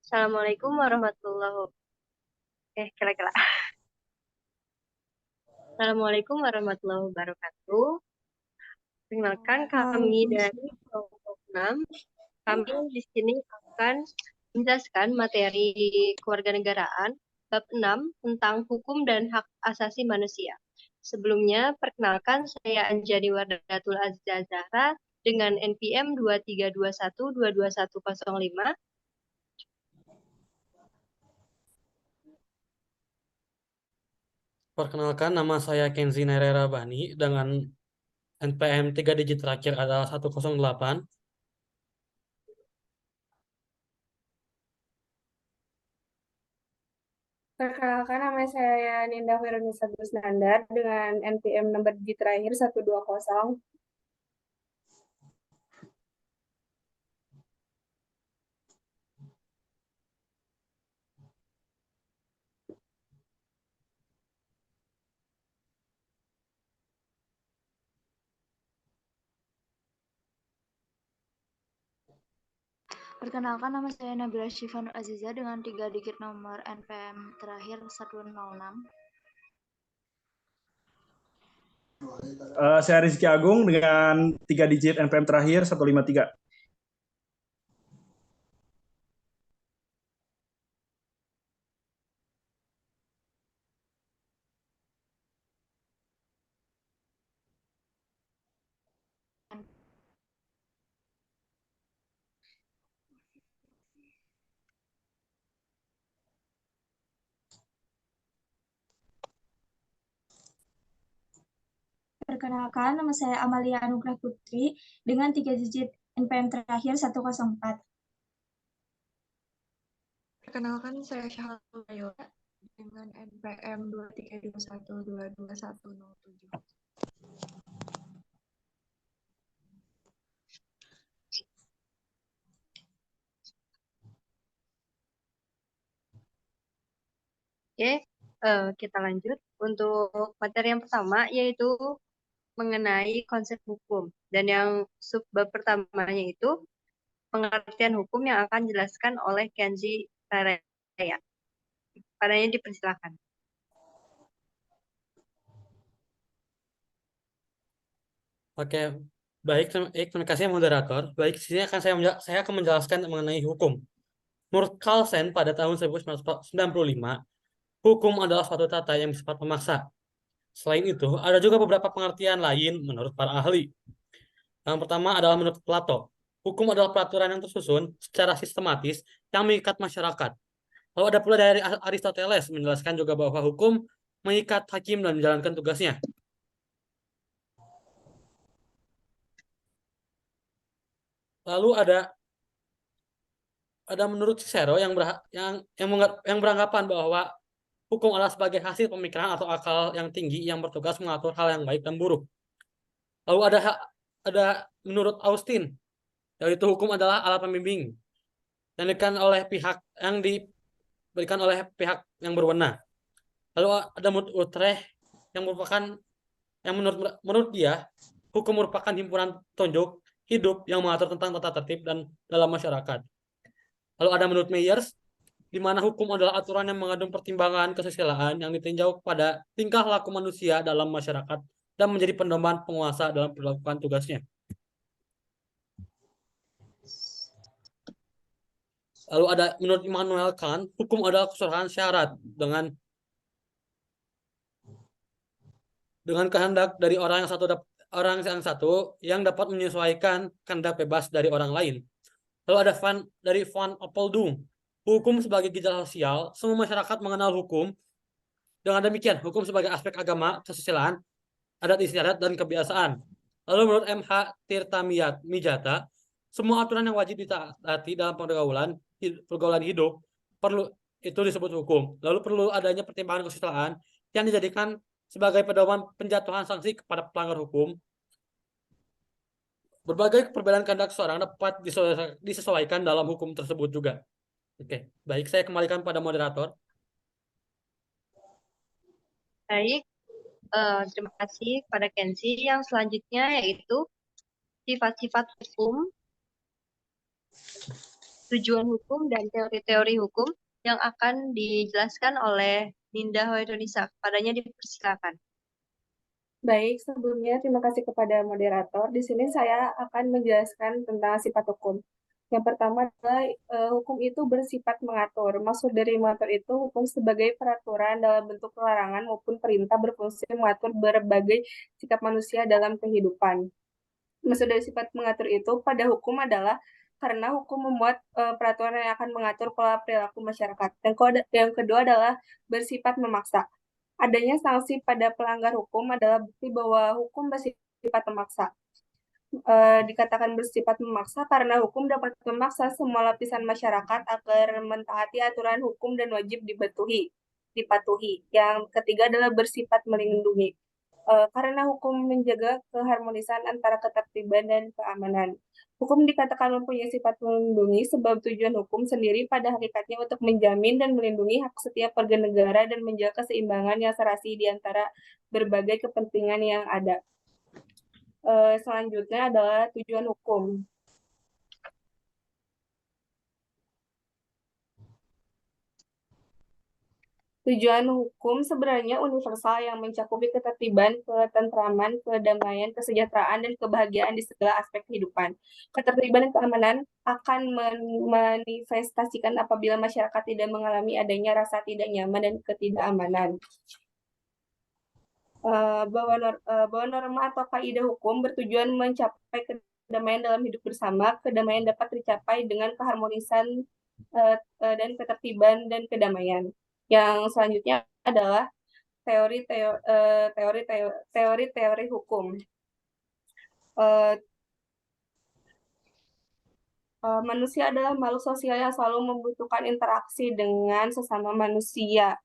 Assalamualaikum warahmatullahi wabarakatuh. Kira-kira. Assalamualaikum warahmatullahi wabarakatuh. Perkenalkan kami dari kelompok 6. Kami di sini akan menjelaskan materi kewarganegaraan bab 6 tentang hukum dan hak asasi manusia. Sebelumnya, perkenalkan saya Anjani Wardatul Azza Zahra dengan NPM 2321222105. Perkenalkan, nama saya Kenzi Nerera Bani dengan NPM 3 digit terakhir adalah 108. Perkenalkan, nama saya Ninda Wirunisa Busnandar dengan NPM nomor digit terakhir 120. Perkenalkan, nama saya Nabila Syifanur Aziza dengan 3 digit nomor NPM terakhir 106. Saya Rizky Agung dengan 3 digit NPM terakhir 153. Perkenalkan, nama saya Amalia Anugrah Putri dengan 3 digit NPM terakhir 104. Perkenalkan, saya Syahatul Mayora dengan NPM 2321222107. Oke, kita lanjut untuk materi yang pertama yaitu mengenai konsep hukum, dan yang subbab pertamanya itu pengertian hukum yang akan dijelaskan oleh Kenzi Raya. Padanya dipersilakan. Oke, baik. Terima kasih moderator. Baik, di sini saya akan menjelaskan mengenai hukum. Menurut Carlsen pada tahun 1995, hukum adalah suatu tata yang bersifat memaksa. Selain itu, ada juga beberapa pengertian lain menurut para ahli. Yang pertama adalah menurut Plato. Hukum adalah peraturan yang tersusun secara sistematis yang mengikat masyarakat. Lalu ada pula dari Aristoteles menjelaskan juga bahwa hukum mengikat hakim dan menjalankan tugasnya. Lalu ada menurut Cicero yang beranggapan bahwa hukum adalah sebagai hasil pemikiran atau akal yang tinggi yang bertugas mengatur hal yang baik dan buruk. Lalu ada menurut Austin, yaitu hukum adalah alat pembimbing yang diberikan oleh pihak yang berwenang. Lalu ada menurut Utrecht yang menurut dia hukum merupakan himpunan petunjuk hidup yang mengatur tentang tata tertib dan dalam masyarakat. Lalu ada menurut Meyers, di mana hukum adalah aturan yang mengandung pertimbangan kesusilaan yang ditinjau pada tingkah laku manusia dalam masyarakat dan menjadi pedoman penguasa dalam melakukan tugasnya. Lalu ada menurut Immanuel Kant, hukum adalah keseluruhan syarat dengan kehendak dari orang yang satu yang dapat menyesuaikan kehendak bebas dari orang lain. Lalu ada dari Van Apeldoorn, hukum sebagai gejala sosial, semua masyarakat mengenal hukum. Dengan demikian, hukum sebagai aspek agama, kesusilaan, adat istiadat, dan kebiasaan. Lalu menurut M.H. Tirta Mijata, semua aturan yang wajib ditaati dalam pergaulan hidup itu disebut hukum. Lalu perlu adanya pertimbangan kesusilaan yang dijadikan sebagai pedoman penjatuhan sanksi kepada pelanggar hukum. Berbagai perbedaan kehendak seorang dapat disesuaikan dalam hukum tersebut juga. Oke, baik, saya kembalikan pada moderator. Baik, terima kasih pada Kenzi. Yang selanjutnya yaitu sifat-sifat hukum. tujuan hukum dan teori-teori hukum yang akan dijelaskan oleh Ninda Hoirunisa. Padanya dipersilakan. Baik, sebelumnya terima kasih kepada moderator. Di sini saya akan menjelaskan tentang sifat hukum. Yang pertama adalah hukum itu bersifat mengatur. Maksud dari mengatur itu hukum sebagai peraturan dalam bentuk larangan maupun perintah berfungsi mengatur berbagai sikap manusia dalam kehidupan. Maksud dari sifat mengatur itu pada hukum adalah karena hukum membuat peraturan yang akan mengatur pola perilaku masyarakat. Yang kedua adalah bersifat memaksa. Adanya sanksi pada pelanggar hukum adalah bukti bahwa hukum bersifat memaksa. Dikatakan bersifat memaksa karena hukum dapat memaksa semua lapisan masyarakat agar mentaati aturan hukum dan wajib dipatuhi. Yang ketiga adalah bersifat melindungi. Karena hukum menjaga keharmonisan antara ketertiban dan keamanan. Hukum dikatakan mempunyai sifat melindungi sebab tujuan hukum sendiri pada hakikatnya untuk menjamin dan melindungi hak setiap warga negara dan menjaga keseimbangan yang serasi di antara berbagai kepentingan yang ada. Selanjutnya adalah tujuan hukum. Tujuan hukum sebenarnya universal yang mencakupi ketertiban, ketentraman, kedamaian, kesejahteraan, dan kebahagiaan di segala aspek kehidupan. Ketertiban dan keamanan akan memanifestasikan apabila masyarakat tidak mengalami adanya rasa tidak nyaman dan ketidakamanan. Bahwa norma atau kaidah hukum bertujuan mencapai kedamaian dalam hidup bersama. Kedamaian dapat dicapai dengan keharmonisan dan ketertiban dan kedamaian. Yang selanjutnya adalah teori-teori hukum. Manusia adalah makhluk sosial yang selalu membutuhkan interaksi dengan sesama manusia.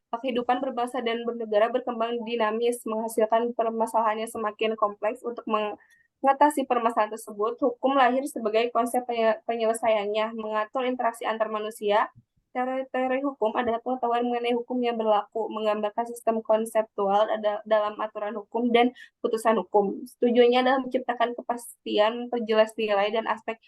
Kehidupan berbangsa dan bernegara berkembang dinamis, menghasilkan permasalahan yang semakin kompleks. Untuk mengatasi permasalahan tersebut, hukum lahir sebagai konsep penyelesaiannya, mengatur interaksi antar manusia. Teori hukum adalah pengetahuan mengenai hukum yang berlaku, menggambarkan sistem konseptual dalam aturan hukum dan putusan hukum. Tujuannya adalah menciptakan kepastian, perjelas nilai, dan aspek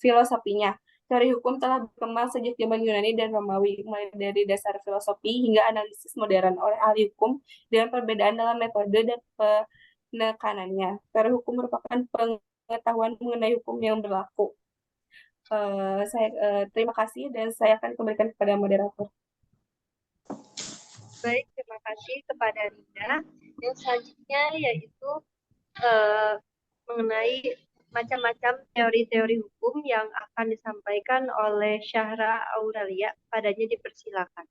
filosofinya. Teori hukum telah berkembang sejak zaman Yunani dan Romawi, mulai dari dasar filosofi hingga analisis modern oleh ahli hukum dengan perbedaan dalam metode dan penekanannya. Teori hukum merupakan pengetahuan mengenai hukum yang berlaku. Terima kasih dan saya akan kembalikan kepada moderator. Baik, terima kasih kepada Linda. Yang selanjutnya yaitu mengenai macam-macam teori-teori hukum yang akan disampaikan oleh Syahra Aurelia. Padanya dipersilakan.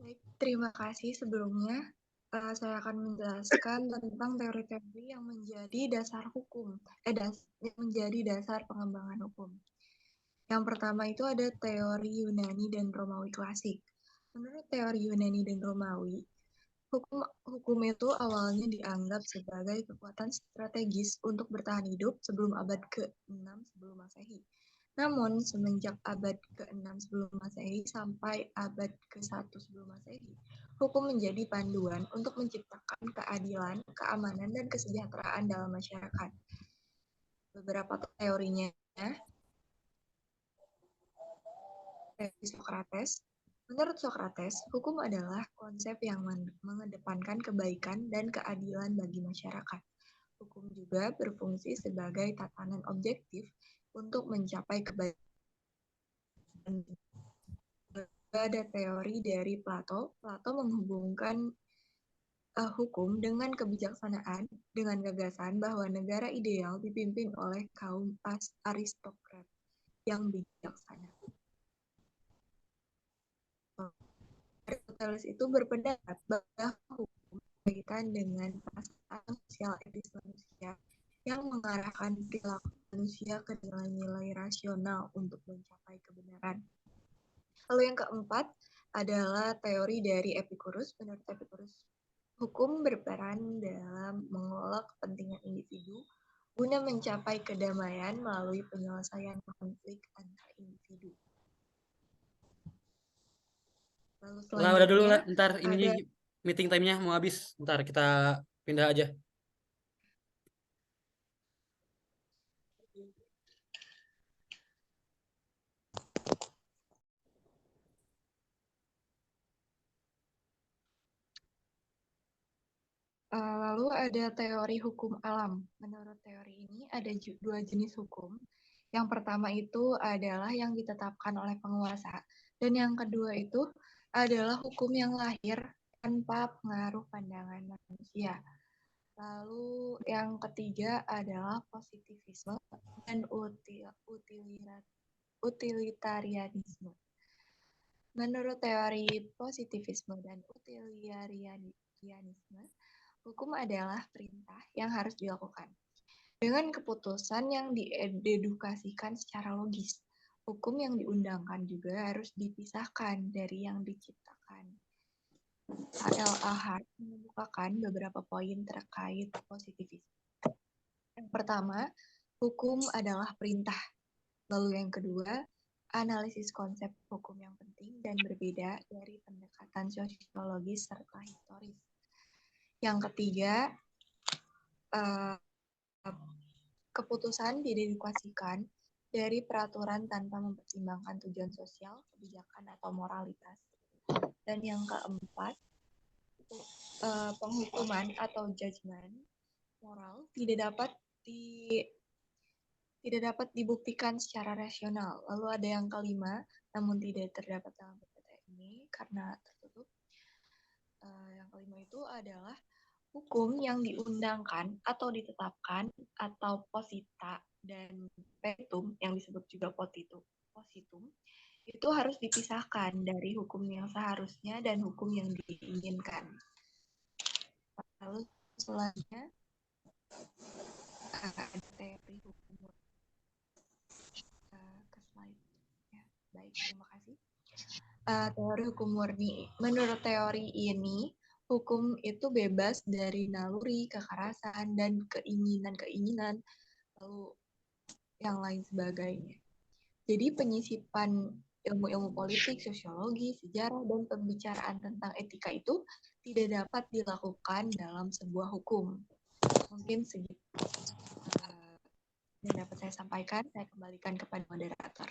Baik, terima kasih sebelumnya. Saya akan menjelaskan tentang teori-teori yang menjadi dasar hukum, yang menjadi dasar pengembangan hukum. Yang pertama itu ada teori Yunani dan Romawi klasik. Menurut teori Yunani dan Romawi, hukum itu awalnya dianggap sebagai kekuatan strategis untuk bertahan hidup sebelum abad ke-6 sebelum Masehi. Namun, semenjak abad ke-6 sebelum Masehi sampai abad ke-1 sebelum Masehi, hukum menjadi panduan untuk menciptakan keadilan, keamanan, dan kesejahteraan dalam masyarakat. Beberapa teorinya, teori Sokrates. Menurut Sokrates, hukum adalah konsep yang mengedepankan kebaikan dan keadilan bagi masyarakat. Hukum juga berfungsi sebagai tatanan objektif untuk mencapai kebaikan. Ada teori dari Plato. Plato menghubungkan hukum dengan kebijaksanaan, dengan gagasan bahwa negara ideal dipimpin oleh kaum aristokrat yang bijaksana. Aristoteles itu berpendapat bahwa hukum berkaitan dengan perasaan sosial etis manusia yang mengarahkan perilaku manusia ke nilai-nilai rasional untuk mencapai kebenaran. Lalu yang keempat adalah teori dari Epicurus. Menurut Epicurus, hukum berperan dalam mengelola kepentingan individu guna mencapai kedamaian melalui penyelesaian konflik antar individu. Lah udah dulu lah, ntar ini meeting time-nya mau habis. Ntar kita Pindah aja. Lalu ada teori hukum alam. Menurut teori ini ada dua jenis hukum. Yang pertama itu adalah yang ditetapkan oleh penguasa. Dan yang kedua itu adalah hukum yang lahir tanpa pengaruh pandangan manusia. Lalu yang ketiga adalah positivisme dan utilitarianisme. Menurut teori positivisme dan utilitarianisme, hukum adalah perintah yang harus dilakukan dengan keputusan yang didedukasikan secara logis. Hukum yang diundangkan juga harus dipisahkan dari yang diciptakan. H.L.A. Hart mengemukakan beberapa poin terkait positivisme. Yang pertama, hukum adalah perintah. Lalu yang kedua, analisis konsep hukum yang penting dan berbeda dari pendekatan sosiologis serta historis. Yang ketiga, keputusan didedukasikan dari peraturan tanpa mempertimbangkan tujuan sosial, kebijakan, atau moralitas. Dan yang keempat, penghukuman atau judgment moral tidak dapat dibuktikan secara rasional. Lalu ada yang kelima, namun tidak terdapat dalam PPT ini karena tertutup. Yang kelima itu adalah hukum yang diundangkan atau ditetapkan atau posita dan petitum yang disebut juga positum itu harus dipisahkan dari hukum yang seharusnya dan hukum yang diinginkan. Lalu selanjutnya ada teori hukum ke slide. Ya, baik, terima kasih. Teori hukum murni. Menurut teori ini, hukum itu bebas dari naluri, kekerasan, dan keinginan-keinginan, lalu yang lain sebagainya. Jadi penyisipan ilmu-ilmu politik, sosiologi, sejarah, dan pembicaraan tentang etika itu tidak dapat dilakukan dalam sebuah hukum. Mungkin segitu yang dapat saya sampaikan. Saya kembalikan kepada moderator.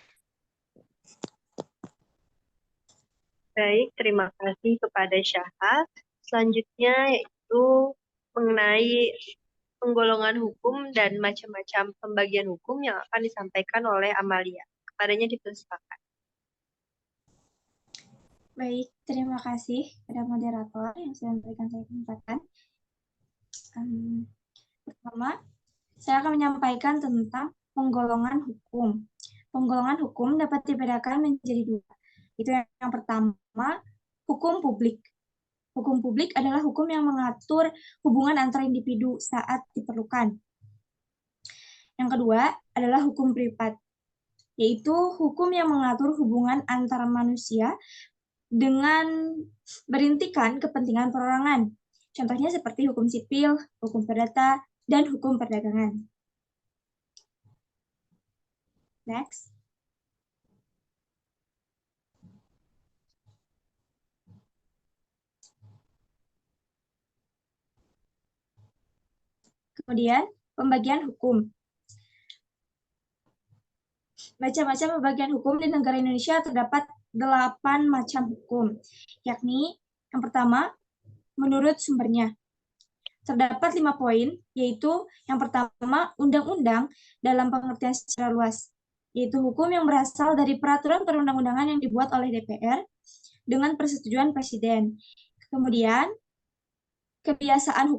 Baik, terima kasih kepada Syaha. Selanjutnya yaitu mengenai penggolongan hukum dan macam-macam pembagian hukum yang akan disampaikan oleh Amalia. Kepadanya dipersilakan. Baik, terima kasih kepada moderator yang sudah memberikan saya kesempatan. Pertama, saya akan menyampaikan tentang penggolongan hukum. Penggolongan hukum dapat dibedakan menjadi dua. Itu yang pertama, hukum publik. Hukum publik adalah hukum yang mengatur hubungan antara individu saat diperlukan. Yang kedua adalah hukum privat, yaitu hukum yang mengatur hubungan antara manusia dengan berintikan kepentingan perorangan. Contohnya seperti hukum sipil, hukum perdata, dan hukum perdagangan. Next. Kemudian, pembagian hukum. Macam-macam pembagian hukum di negara Indonesia terdapat 8 macam hukum, yakni yang pertama, menurut sumbernya. Terdapat 5 poin, yaitu yang pertama, undang-undang dalam pengertian secara luas, yaitu hukum yang berasal dari peraturan perundang-undangan yang dibuat oleh DPR dengan persetujuan Presiden. Kemudian, kebiasaan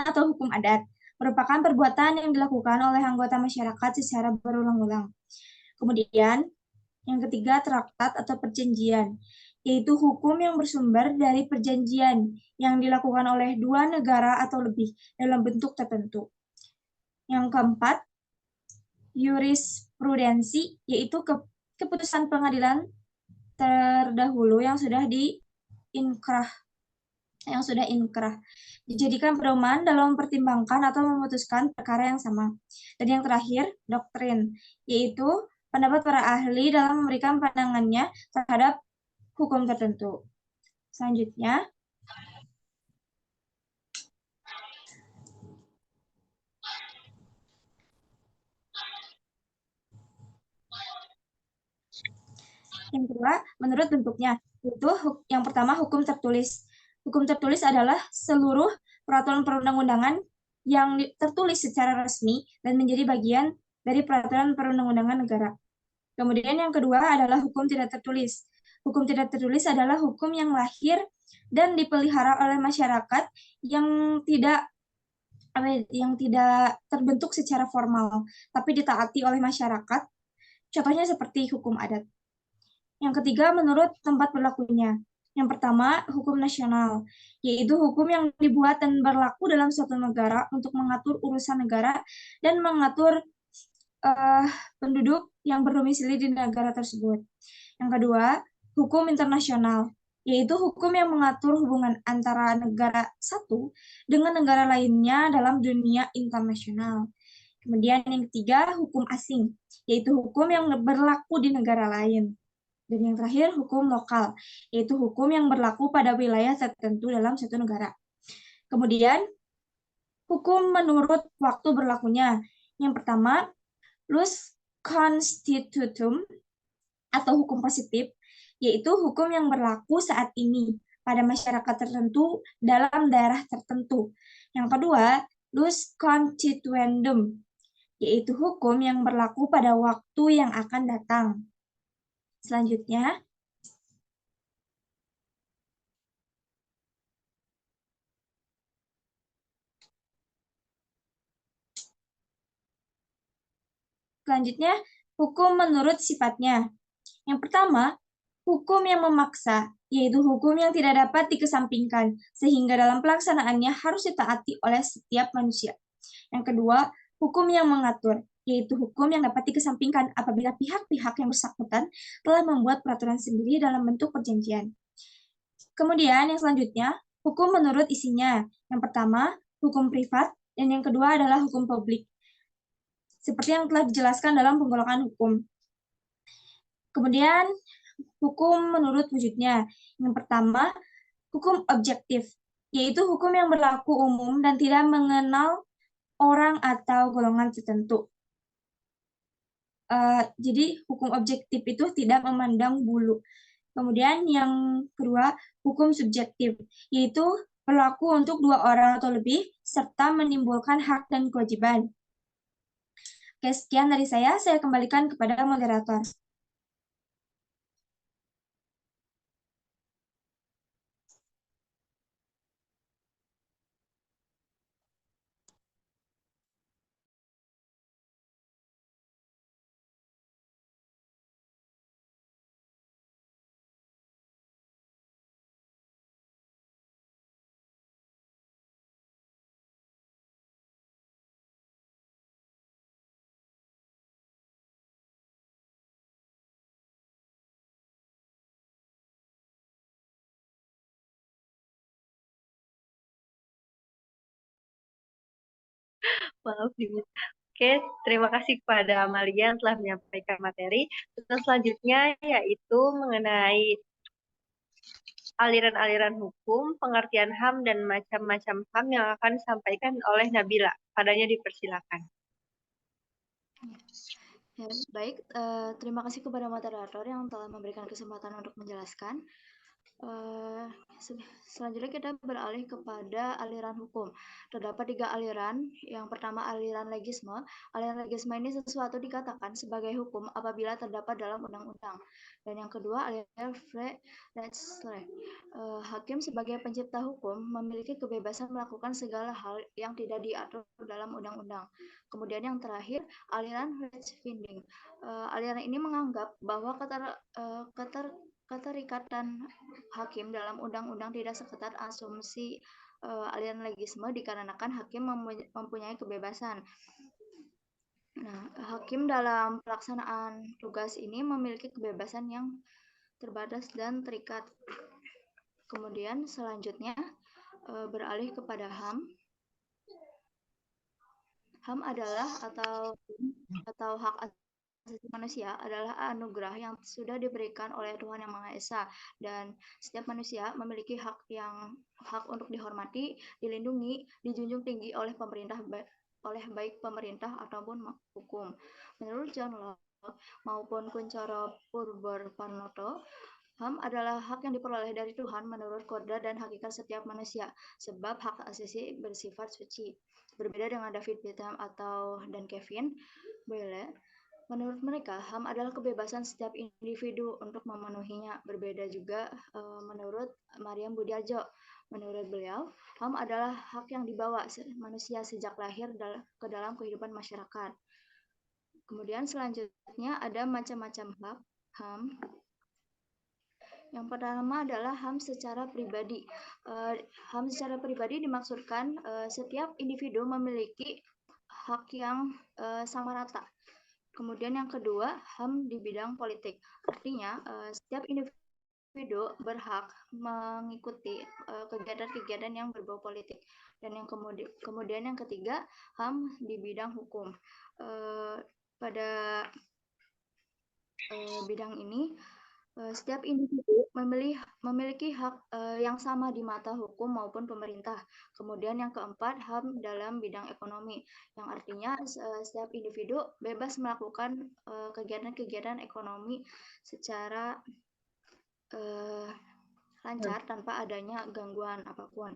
atau hukum adat merupakan perbuatan yang dilakukan oleh anggota masyarakat secara berulang-ulang. Kemudian, yang ketiga, traktat atau perjanjian, yaitu hukum yang bersumber dari perjanjian yang dilakukan oleh 2 negara atau lebih dalam bentuk tertentu. Yang keempat, jurisprudensi, yaitu keputusan pengadilan terdahulu yang sudah inkrah, dijadikan pedoman dalam mempertimbangkan atau memutuskan perkara yang sama. Dan yang terakhir, doktrin, yaitu pendapat para ahli dalam memberikan pandangannya terhadap hukum tertentu. Selanjutnya, Yang kedua, menurut bentuknya. Itu yang pertama hukum tertulis. Hukum tertulis adalah seluruh peraturan perundang-undangan yang tertulis secara resmi dan menjadi bagian dari peraturan perundang-undangan negara. Kemudian yang kedua adalah hukum tidak tertulis. Hukum tidak tertulis adalah hukum yang lahir dan dipelihara oleh masyarakat yang tidak terbentuk secara formal, tapi ditaati oleh masyarakat. Contohnya seperti hukum adat. Yang ketiga, menurut tempat berlakunya. Yang pertama, hukum nasional, yaitu hukum yang dibuat dan berlaku dalam suatu negara untuk mengatur urusan negara dan mengatur penduduk yang berdomisili di negara tersebut. Yang kedua, hukum internasional, yaitu hukum yang mengatur hubungan antara negara satu dengan negara lainnya dalam dunia internasional. Kemudian yang ketiga, hukum asing, yaitu hukum yang berlaku di negara lain. Dan yang terakhir, hukum lokal, yaitu hukum yang berlaku pada wilayah tertentu dalam suatu negara. Kemudian, hukum menurut waktu berlakunya. Yang pertama, Ius constitutum atau hukum positif, yaitu hukum yang berlaku saat ini pada masyarakat tertentu dalam daerah tertentu. Yang kedua, Ius constituendum, yaitu hukum yang berlaku pada waktu yang akan datang. Selanjutnya, hukum menurut sifatnya. Yang pertama, hukum yang memaksa, yaitu hukum yang tidak dapat dikesampingkan, sehingga dalam pelaksanaannya harus ditaati oleh setiap manusia. Yang kedua, hukum yang mengatur, yaitu hukum yang dapat dikesampingkan apabila pihak-pihak yang bersangkutan telah membuat peraturan sendiri dalam bentuk perjanjian. Kemudian yang selanjutnya, hukum menurut isinya. Yang pertama, hukum privat, dan yang kedua adalah hukum publik. Seperti yang telah dijelaskan dalam penggolakan hukum. Kemudian, hukum menurut wujudnya. Yang pertama, hukum objektif, yaitu hukum yang berlaku umum dan tidak mengenal orang atau golongan tertentu. Jadi, hukum objektif itu tidak memandang bulu. Kemudian yang kedua, hukum subjektif, yaitu berlaku untuk dua orang atau lebih, serta menimbulkan hak dan kewajiban. Oke, sekian dari saya kembalikan kepada moderator. Maaf, Oke, terima kasih kepada Amalia yang telah menyampaikan materi. Dan selanjutnya yaitu mengenai aliran-aliran hukum, pengertian HAM, dan macam-macam HAM yang akan disampaikan oleh Nabila. Padanya dipersilakan. Ya, baik, terima kasih kepada moderator yang telah memberikan kesempatan untuk menjelaskan. Selanjutnya kita beralih kepada aliran hukum. Terdapat 3 aliran. Yang pertama aliran legisme. Aliran legisme ini sesuatu dikatakan sebagai hukum apabila terdapat dalam undang-undang. Dan yang kedua aliran legislatif. Hakim sebagai pencipta hukum memiliki kebebasan melakukan segala hal yang tidak diatur dalam undang-undang. Kemudian yang terakhir aliran rechtsbinding. Aliran ini menganggap bahwa keterikatan hakim dalam undang-undang tidak seketat asumsi aliran legisme dikarenakan hakim mempunyai kebebasan. Nah, hakim dalam pelaksanaan tugas ini memiliki kebebasan yang terbatas dan terikat. Kemudian selanjutnya beralih kepada HAM. HAM adalah atau hak asasi manusia adalah anugerah yang sudah diberikan oleh Tuhan Yang Maha Esa, dan setiap manusia memiliki hak untuk dihormati, dilindungi, dijunjung tinggi oleh pemerintah, oleh baik pemerintah ataupun hukum. Menurut John Locke, maupun Kuncoro Purborparnoto, HAM adalah hak yang diperoleh dari Tuhan menurut koda dan hakikat setiap manusia, sebab hak asasi bersifat suci. Berbeda dengan David Bentham dan Kevin Boyle, menurut mereka, HAM adalah kebebasan setiap individu untuk memenuhinya. Berbeda juga menurut Mariam Budiarjo. Menurut beliau, HAM adalah hak yang dibawa manusia sejak lahir ke dalam kehidupan masyarakat. Kemudian selanjutnya ada macam-macam hak HAM. Yang pertama adalah HAM secara pribadi. HAM secara pribadi dimaksudkan setiap individu memiliki hak yang sama rata. Kemudian yang kedua, HAM di bidang politik. Artinya, setiap individu berhak mengikuti kegiatan-kegiatan yang berbau politik. Dan yang kemudian yang ketiga, HAM di bidang hukum. Pada bidang ini, setiap individu memiliki hak yang sama di mata hukum maupun pemerintah. Kemudian yang keempat, HAM dalam bidang ekonomi, yang artinya setiap individu bebas melakukan kegiatan-kegiatan ekonomi secara lancar tanpa adanya gangguan apapun.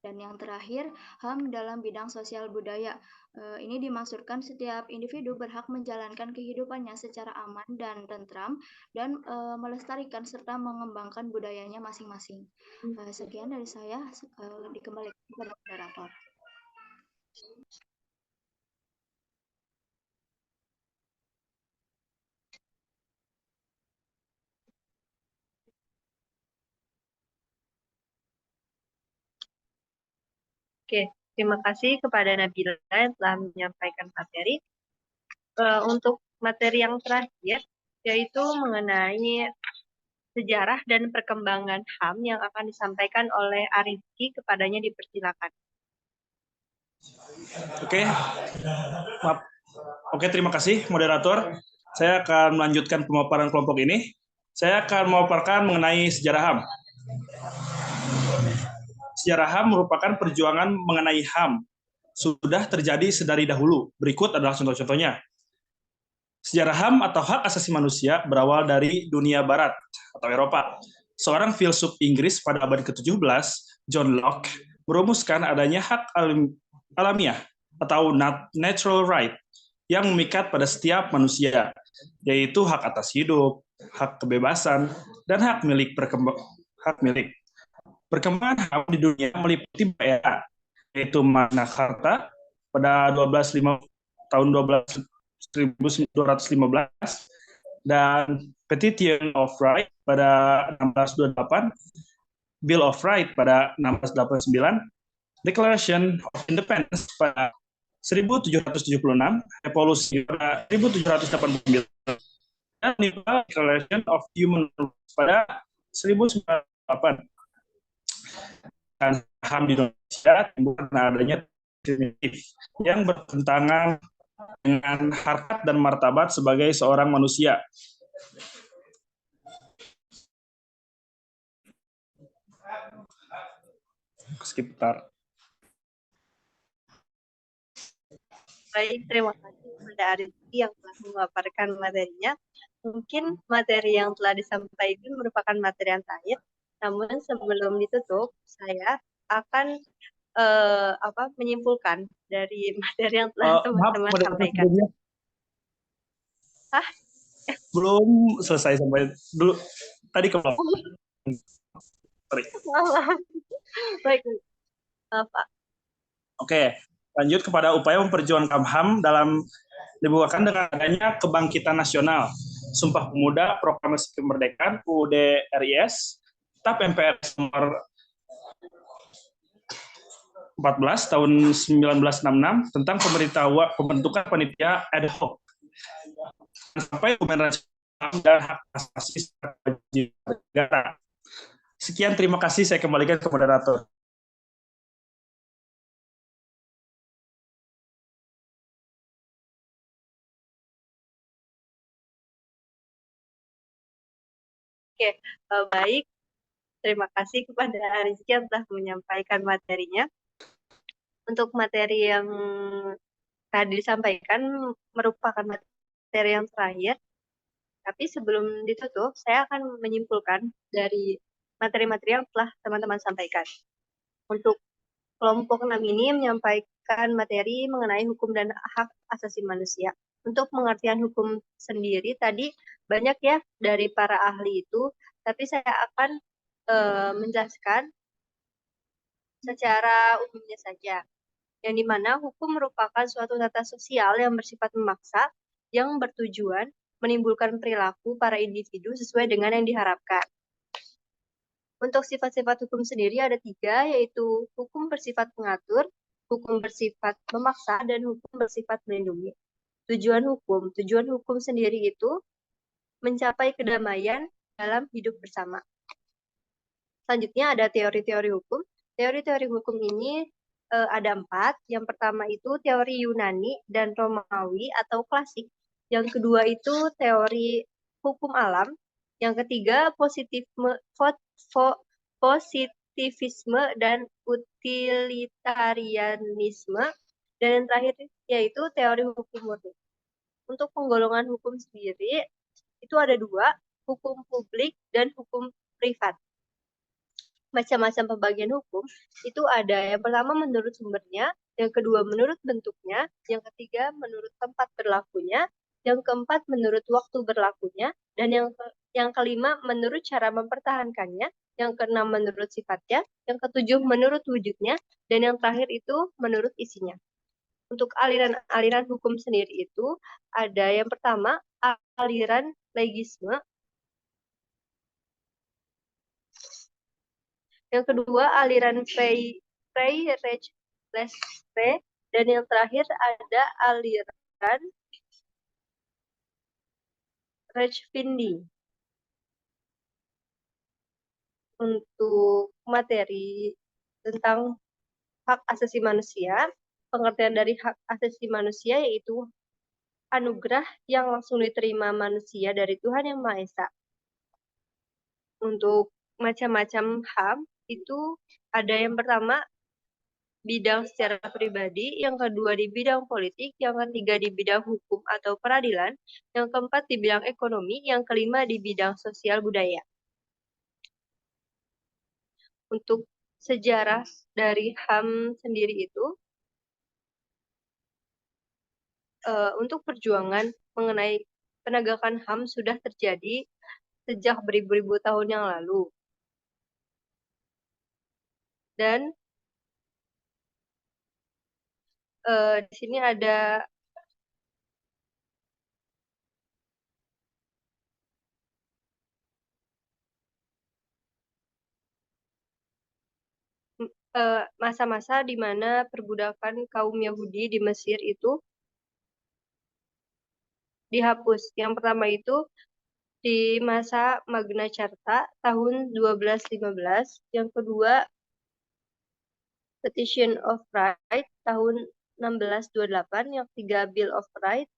Dan yang terakhir, HAM dalam bidang sosial budaya. Ini dimaksudkan setiap individu berhak menjalankan kehidupannya secara aman dan tentram dan melestarikan serta mengembangkan budayanya masing-masing. Sekian dari saya, dikembalikan kepada moderator. Oke, terima kasih kepada Nabila yang telah menyampaikan materi. Untuk materi yang terakhir, yaitu mengenai sejarah dan perkembangan HAM yang akan disampaikan oleh Arifki, kepadanya dipersilakan. Oke, maaf. Oke, terima kasih moderator. Saya akan melanjutkan pemaparan kelompok ini. Saya akan memaparkan mengenai sejarah HAM. Sejarah HAM merupakan perjuangan mengenai HAM. Sudah terjadi sedari dahulu. Berikut adalah contoh-contohnya. Sejarah HAM atau hak asasi manusia berawal dari dunia barat atau Eropa. Seorang filsuf Inggris pada abad ke-17, John Locke, merumuskan adanya hak alamiah atau natural right yang memikat pada setiap manusia, yaitu hak atas hidup, hak kebebasan, dan hak milik. Perkembangan HAM di dunia meliputi era, yaitu Magna Carta pada tahun 1215 dan Petition of Right pada 1628, Bill of Right pada 1689, Declaration of Independence pada 1776, Revolusi pada 1789, dan Declaration of Human Rights pada 1908. Dan HAM di Indonesia timbul karena adanya primitif yang bertentangan dengan harkat dan martabat sebagai seorang manusia. Sekitar. Baik, terima kasih kepada Arifki yang telah memaparkan materinya. Mungkin materi yang telah disampaikan merupakan materi yang terakhir. Namun sebelum ditutup, saya akan menyimpulkan dari materi yang telah teman-teman sampaikan. Belum selesai sampai dulu. Tadi kalau. Baik, Pak. Oke, lanjut kepada upaya memperjuangkan HAM dalam dibukakan dengan adanya Kebangkitan Nasional, Sumpah Pemuda, Proklamasi Kemerdekaan, UUD RIS, TAP MPRS nomor 14 tahun 1966 tentang pembentukan panitia ad hoc sampai hubungan dan hak asasi negara. Sekian, terima kasih. Saya kembalikan ke moderator. Oke, baik. Terima kasih kepada Rizky yang telah menyampaikan materinya. Untuk materi yang tadi disampaikan merupakan materi yang terakhir. Tapi sebelum ditutup, saya akan menyimpulkan dari materi-materi yang telah teman-teman sampaikan. Untuk kelompok 6 ini menyampaikan materi mengenai hukum dan hak asasi manusia. Untuk pengertian hukum sendiri tadi banyak ya dari para ahli itu, tapi saya akan menjelaskan secara umumnya saja. Yang dimana hukum merupakan suatu tata sosial yang bersifat memaksa, yang bertujuan menimbulkan perilaku para individu sesuai dengan yang diharapkan. Untuk sifat-sifat hukum sendiri ada 3, yaitu hukum bersifat mengatur, hukum bersifat memaksa, dan hukum bersifat melindungi. Tujuan hukum sendiri itu mencapai kedamaian dalam hidup bersama. Selanjutnya ada teori-teori hukum. Teori-teori hukum ini ada 4. Yang pertama itu teori Yunani dan Romawi atau klasik. Yang kedua itu teori hukum alam. Yang ketiga positivisme dan utilitarianisme. Dan yang terakhir yaitu teori hukum murni. Untuk penggolongan hukum sendiri itu ada 2, hukum publik dan hukum privat. Macam-macam pembagian hukum itu ada yang pertama menurut sumbernya, yang kedua menurut bentuknya, yang ketiga menurut tempat berlakunya, yang keempat menurut waktu berlakunya, dan yang kelima menurut cara mempertahankannya, yang keenam menurut sifatnya, yang ketujuh menurut wujudnya, dan yang terakhir itu menurut isinya. Untuk aliran-aliran hukum sendiri itu ada yang pertama aliran legisme, yang kedua aliran Frey-Rechtslehre, dan yang terakhir ada aliran Rechtspfinding. Untuk materi tentang hak asasi manusia, pengertian dari hak asasi manusia yaitu anugerah yang langsung diterima manusia dari Tuhan Yang Maha Esa. Untuk macam-macam HAM itu ada yang pertama bidang secara pribadi, yang kedua di bidang politik, yang ketiga di bidang hukum atau peradilan, yang keempat di bidang ekonomi, yang kelima di bidang sosial budaya. Untuk sejarah dari HAM sendiri itu, untuk perjuangan mengenai penegakan HAM sudah terjadi sejak beribu-ribu tahun yang lalu. Dan di sini ada masa-masa di mana perbudakan kaum Yahudi di Mesir itu dihapus. Yang pertama itu di masa Magna Carta tahun 1215, yang kedua Petition of Right tahun 1628, yang ketiga Bill of Rights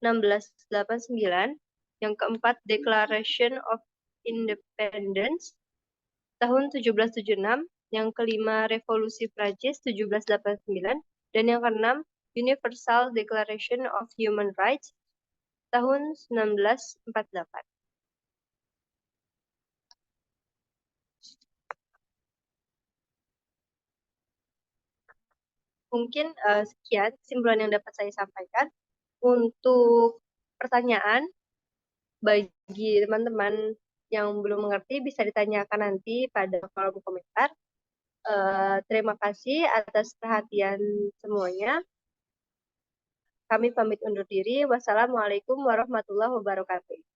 1689, yang keempat Declaration of Independence tahun 1776, yang kelima Revolusi Prancis 1789, dan yang keenam Universal Declaration of Human Rights tahun 1948. Mungkin sekian kesimpulan yang dapat saya sampaikan. Untuk pertanyaan bagi teman-teman yang belum mengerti bisa ditanyakan nanti pada kolom komentar. Terima kasih atas perhatian semuanya. Kami pamit undur diri. Wassalamualaikum warahmatullahi wabarakatuh.